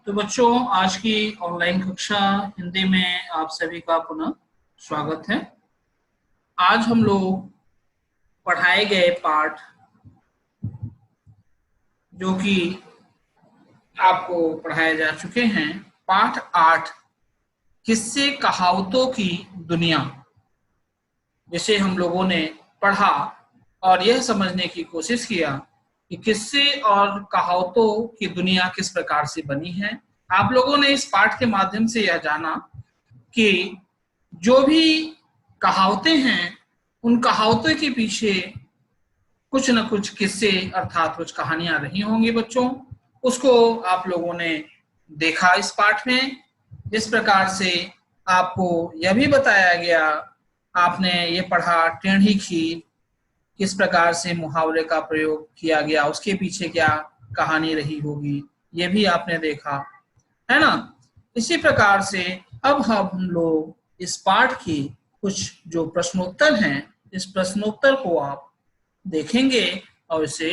तो बच्चों, आज की ऑनलाइन कक्षा हिंदी में आप सभी का पुनः स्वागत है। आज हम लोग पढ़ाए गए पाठ जो कि आपको पढ़ाए जा चुके हैं, पाठ 8 किस्से कहावतों की दुनिया, जिसे हम लोगों ने पढ़ा और यह समझने की कोशिश किया कि किस्से और कहावतों की दुनिया किस प्रकार से बनी है। आप लोगों ने इस पाठ के माध्यम से यह जाना कि जो भी कहावतें हैं, उन कहावतों के पीछे कुछ न कुछ किस्से अर्थात कुछ कहानियां रही होंगी बच्चों। उसको आप लोगों ने देखा इस पाठ में। जिस प्रकार से आपको यह भी बताया गया, आपने ये पढ़ा टेढ़ी खीर किस प्रकार से मुहावरे का प्रयोग किया गया, उसके पीछे क्या कहानी रही होगी, ये भी आपने देखा है ना। इसी प्रकार से अब हम लोग इस पाठ की कुछ जो प्रश्नोत्तर हैं, इस प्रश्नोत्तर को आप देखेंगे और इसे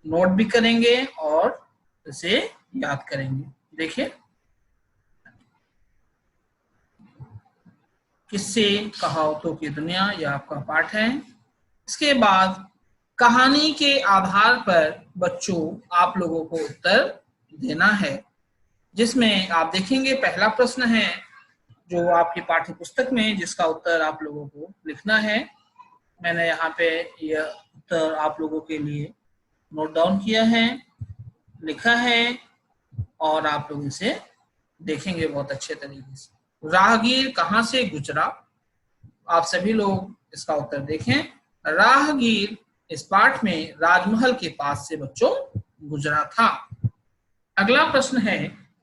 नोट भी करेंगे और इसे याद करेंगे। देखिए, किस्से कहावतों की दुनिया, यह आपका पाठ है। इसके बाद कहानी के आधार पर बच्चों आप लोगों को उत्तर देना है, जिसमें आप देखेंगे पहला प्रश्न है जो आपकी पाठ्य पुस्तक में, जिसका उत्तर आप लोगों को लिखना है। मैंने यहाँ पे यह उत्तर आप लोगों के लिए नोट डाउन किया है, लिखा है, और आप लोग इसे देखेंगे बहुत अच्छे तरीके से। राहगीर कहाँ से गुजरा? आप सभी लोग इसका उत्तर देखें। राहगीर इस पाठ में राजमहल के पास से बच्चों गुजरा था। अगला प्रश्न है,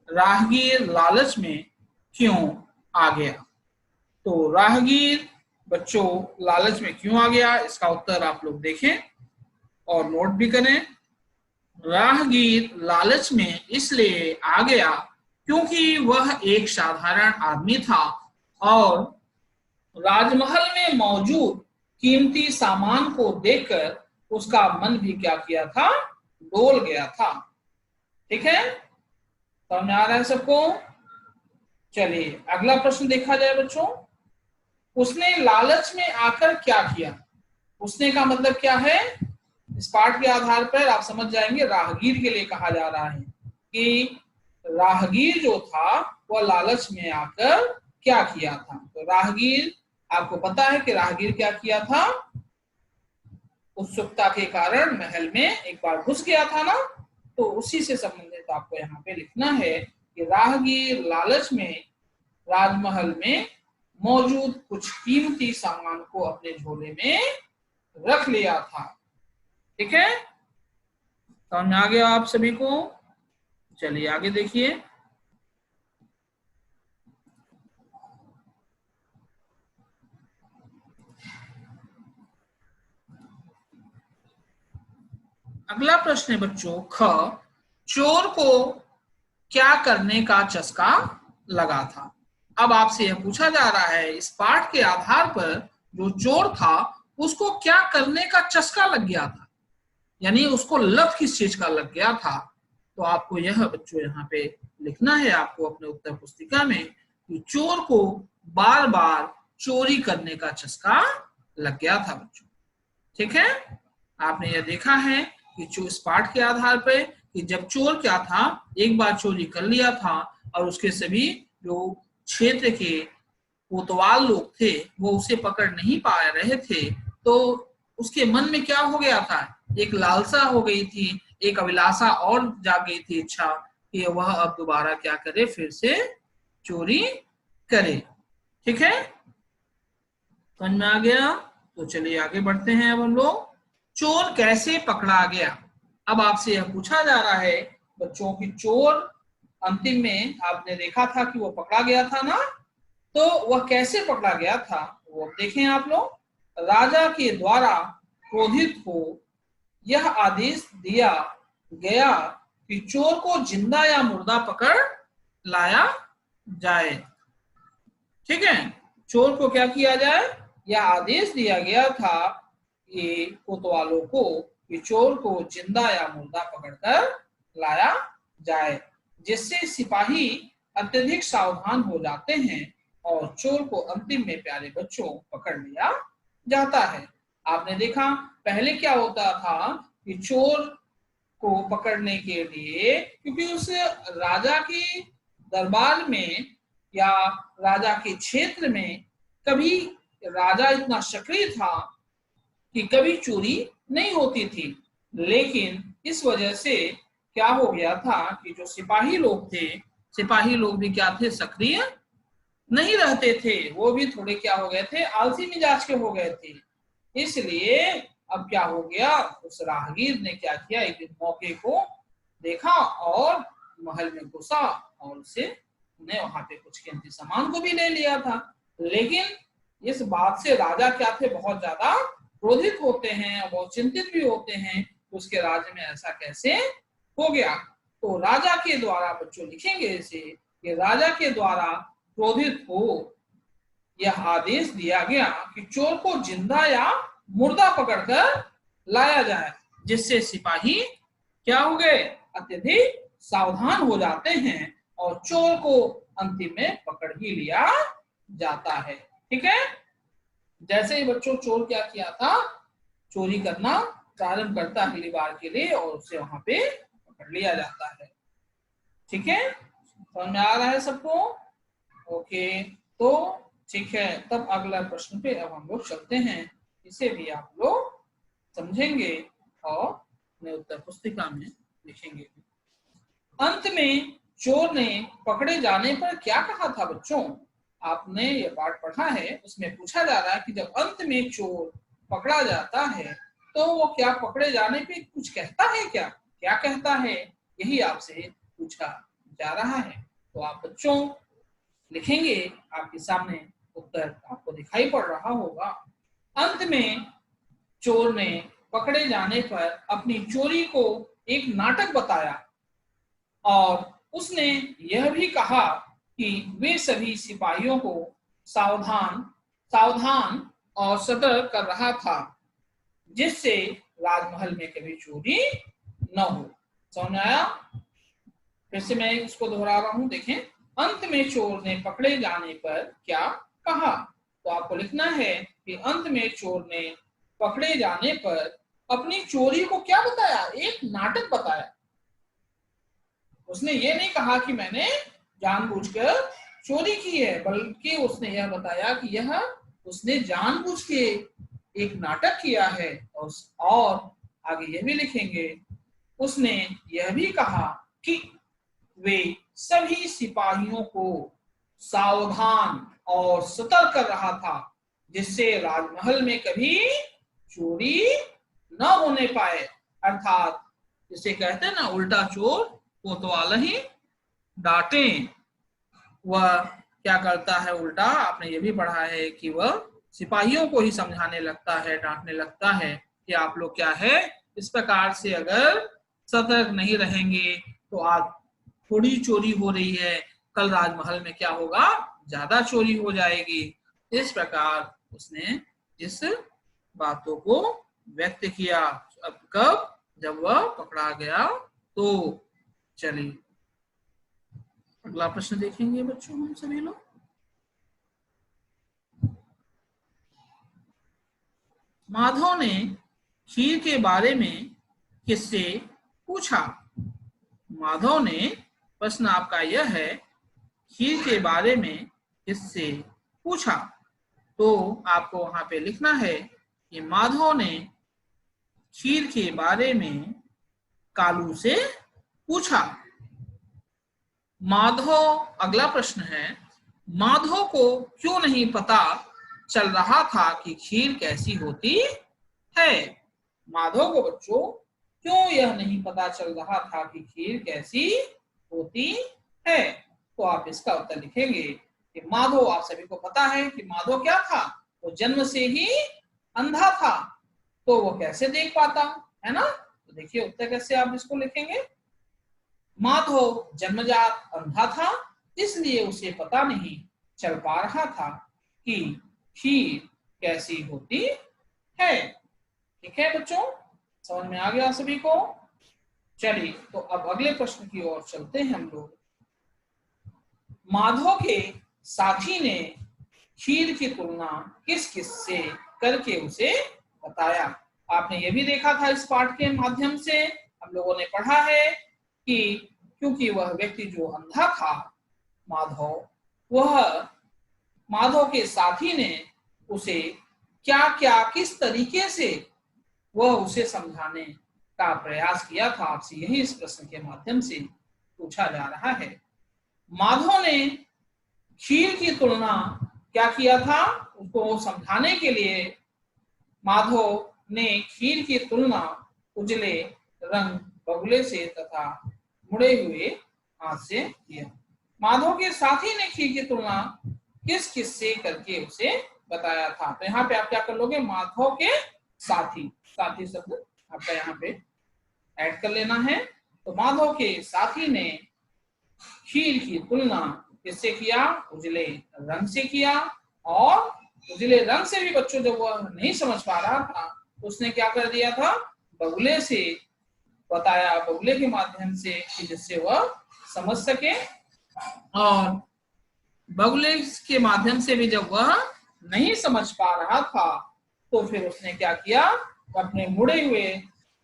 राहगीर लालच में क्यों आ गया? तो राहगीर बच्चों लालच में क्यों आ गया, इसका उत्तर आप लोग देखें और नोट भी करें। राहगीर लालच में इसलिए आ गया क्योंकि वह एक साधारण आदमी था और राजमहल में मौजूद कीमती सामान को देखकर उसका मन भी क्या किया था, डोल गया था। ठीक है, समझ आ रहा है सबको? चलिए अगला प्रश्न देखा जाए बच्चों। उसने लालच में आकर क्या किया? उसने का मतलब क्या है? इस पाठ के आधार पर आप समझ जाएंगे, राहगीर के लिए कहा जा रहा है कि राहगीर जो था वह लालच में आकर क्या किया था। तो राहगीर, आपको पता है कि राहगीर क्या किया था? उत्सुकता के कारण महल में एक बार घुस गया था ना। तो उसी से संबंधित आपको यहाँ पे लिखना है कि राहगीर लालच में राजमहल में मौजूद कुछ कीमती सामान को अपने झोले में रख लिया था। ठीक है, समझ आ गया आप सभी को? चलिए आगे देखिए। अगला प्रश्न है बच्चों, ख, चोर को क्या करने का चस्का लगा था? अब आपसे यह पूछा जा रहा है, इस पाठ के आधार पर जो चोर था उसको क्या करने का चस्का लग गया था, यानी उसको लत किस चीज का लग गया था। तो आपको यह बच्चों यहाँ पे लिखना है, आपको अपने उत्तर पुस्तिका में, कि चोर को बार बार चोरी करने का चस्का लग गया था बच्चों। ठीक है, आपने यह देखा है कि इस पाठ के आधार पर कि जब चोर क्या था, एक बार चोरी कर लिया था और उसके सभी जो क्षेत्र के कोतवाल लोग थे वो उसे पकड़ नहीं पा रहे थे, तो उसके मन में क्या हो गया था, एक लालसा हो गई थी, एक अभिलाषा और जाग गई थी, इच्छा कि वह अब दोबारा क्या करे, फिर से चोरी करे। ठीक है, समझ में आ गया? तो चलिए आगे बढ़ते हैं। अब हम लोग, चोर कैसे पकड़ा गया? अब आपसे यह पूछा जा रहा है बच्चों की चोर अंतिम में आपने देखा था कि वो पकड़ा गया था ना, तो वह कैसे पकड़ा गया था वो देखें आप लोग। राजा के द्वारा क्रोधित हो यह आदेश दिया गया कि चोर को जिंदा या मुर्दा पकड़ लाया जाए। ठीक है, चोर को क्या किया जाए, यह आदेश दिया गया था कि कोतवालों को कि चोर को जिंदा या मुर्दा पकड़कर लाया जाए। जिससे सिपाही अत्यधिक सावधान हो जाते हैं और चोर को अंतिम में प्यारे बच्चों पकड़ लिया जाता है। आपने देखा पहले क्या होता था कि चोर को पकड़ने के लिए, क्योंकि उस राजा के दरबार में या राजा के क्षेत्र में कभी राजा इतना सक्रिय था कि कभी चोरी नहीं होती थी, लेकिन इस वजह से क्या हो गया था कि जो सिपाही लोग थे, सिपाही लोग भी क्या थे, सक्रिय नहीं रहते थे, वो भी थोड़े क्या हो गए थे, आलसी मिजाज के हो गए थे। इसलिए अब क्या हो गया, उस राहगीर ने क्या किया, एक दिन मौके को देखा और महल में घुसा और उसे ने वहां पे कुछ कीमती सामान को भी ले लिया था। लेकिन इस बात से राजा क्या थे, बहुत ज्यादा क्रोधित होते हैं और बहुत चिंतित भी होते हैं, उसके राज्य में ऐसा कैसे हो गया। तो राजा के द्वारा, बच्चों लिखेंगे इसे, कि राजा के द्वारा क्रोधित हो यह आदेश दिया गया कि चोर को जिंदा या मुर्दा पकड़कर लाया जाए, जिससे सिपाही क्या हो गए, अत्यधिक सावधान हो जाते हैं और चोर को अंतिम में पकड़ ही लिया जाता है। ठीक है, जैसे ही बच्चों चोर क्या किया था, चोरी करना प्रारंभ करता है पहली बार के लिए और उसे वहां पे पकड़ लिया जाता है। ठीक है, समझ में आ रहा है सबको? ओके, तो ठीक है, तब अगला प्रश्न पे अब हम लोग चलते हैं, इसे भी आप लोग समझेंगे और अपने उत्तर पुस्तिका में लिखेंगे। अंत में चोर ने पकड़े जाने पर क्या कहा था बच्चों? आपने ये पाठ पढ़ा है, उसमें पूछा जा रहा है कि जब अंत में चोर पकड़ा जाता है तो वो क्या पकड़े जाने पे कुछ कहता है, क्या क्या कहता है, यही आपसे पूछा जा रहा है। तो आप बच्चों लिखेंगे, आपके सामने उत्तर आपको दिखाई पड़ रहा होगा। अंत में चोर ने पकड़े जाने पर अपनी चोरी को एक नाटक बताया और उसने यह भी कहा कि वे सभी सिपाहियों को सावधान सावधान और सतर्क कर रहा था, जिससे राजमहल में कभी चोरी न हो। समझ में आया? फिर से मैं इसको दोहरा रहा हूं, देखें। अंत में चोर ने पकड़े जाने पर क्या कहा, तो आपको लिखना है कि अंत में चोर ने पकड़े जाने पर अपनी चोरी को क्या बताया, एक नाटक बताया। उसने ये नहीं कहा कि मैंने जानबूझकर चोरी की है, बल्कि उसने यह बताया कि यह उसने जानबूझ के एक नाटक किया है। और आगे यह भी लिखेंगे, उसने यह भी कहा कि वे सभी सिपाहियों को सावधान और सतर्क कर रहा था, जिससे राजमहल में कभी चोरी न होने पाए। अर्थात जिसे कहते हैं ना, उल्टा चोर कोतवाल ही डांटे। वह क्या करता है उल्टा, आपने ये भी पढ़ा है कि वह सिपाहियों को ही समझाने लगता है, डांटने लगता है कि आप लोग क्या है, इस प्रकार से अगर सतर्क नहीं रहेंगे तो आज थोड़ी चोरी हो रही है, कल राजमहल में क्या होगा, ज्यादा चोरी हो जाएगी। इस प्रकार उसने इस बातों को व्यक्त किया। अब कब, जब वह पकड़ा गया। तो चलिए अगला प्रश्न देखेंगे बच्चों हम सभी लोग। माधव ने खीर के बारे में किससे पूछा? माधव ने, प्रश्न आपका यह है, खीर के बारे में किससे पूछा? तो आपको वहां पे लिखना है कि माधव ने खीर के बारे में कालू से पूछा। माधव, अगला प्रश्न है, माधव को क्यों नहीं पता चल रहा था कि खीर कैसी होती है? माधव को बच्चों क्यों यह नहीं पता चल रहा था कि खीर कैसी होती है? तो आप इसका उत्तर लिखेंगे कि माधव, आप सभी को पता है कि माधव क्या था, वो जन्म से ही अंधा था, तो वो कैसे देख पाता है ना। तो देखिए उत्तर कैसे आप इसको लिखेंगे। माधव जन्मजात अंधा था, इसलिए उसे पता नहीं चल पा रहा था कि खीर कैसी होती है। ठीक है बच्चों, समझ में आ गया सभी को? चलिए तो अब अगले प्रश्न की ओर चलते हैं हम लोग। माधव के साथी ने खीर की तुलना किस किस से करके उसे बताया। आपने ये भी देखा था इस पाठ के माध्यम से, हम लोगों ने पढ़ा है कि क्योंकि वह व्यक्ति जो अंधा था माधव, वह माधव के साथी ने उसे क्या क्या किस तरीके से वह उसे समझाने का प्रयास किया था। आपसे यही इस प्रश्न के माध्यम से पूछा जा रहा है। माधव ने खीर की तुलना क्या किया था, उसको समझाने के लिए माधव ने खीर की तुलना उजले रंग बगुले से तथा मुड़े हुए हाथ से किया। माधव के साथी ने खीर की तुलना किस किस से करके उसे बताया था। तो यहाँ पे आप क्या कर लोगे, माधव के साथी, साथी शब्द आपका यहाँ पे ऐड कर लेना है। तो माधव के साथी ने खीर की तुलना किससे किया, उजले रंग से किया। और उजले रंग से भी बच्चों जब वह नहीं समझ पा रहा था तो उसने क्या कर दिया था, बगुले से बताया, बगुले के माध्यम से, कि जिससे वह समझ सके। और बगुले के माध्यम से भी जब वह नहीं समझ पा रहा था तो फिर उसने क्या किया, अपने मुड़े हुए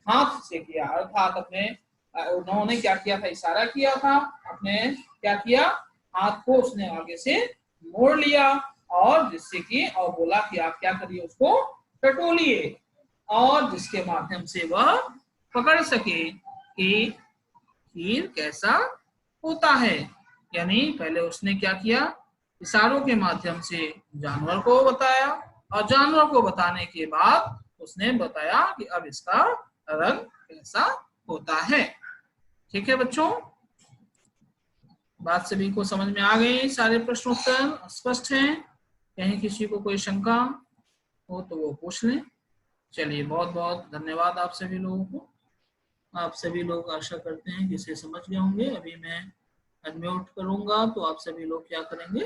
हाथ से किया, अर्थात अपने, उन्होंने क्या किया था, इशारा किया था, अपने क्या किया, हाथ को उसने आगे से मोड़ लिया और जिससे कि, और बोला कि आप क्या करिए, उसको टटोलिए, और जिसके माध्यम से वह पकड़ सके कि खीर कैसा होता है। यानी पहले उसने क्या किया, इशारों के माध्यम से जानवर को बताया, और जानवर को बताने के बाद उसने बताया कि अब इसका रंग कैसा होता है। ठीक है बच्चों, बात सभी को समझ में आ गई, सारे प्रश्नोत्तर स्पष्ट हैं, कहीं किसी को कोई शंका हो तो वो पूछ लें। चलिए बहुत बहुत धन्यवाद आप सभी लोगों को। आप सभी लोग आशा करते हैं कि इसे समझ गए होंगे। अभी मैं अनम्यूट करूंगा तो आप सभी लोग क्या करेंगे,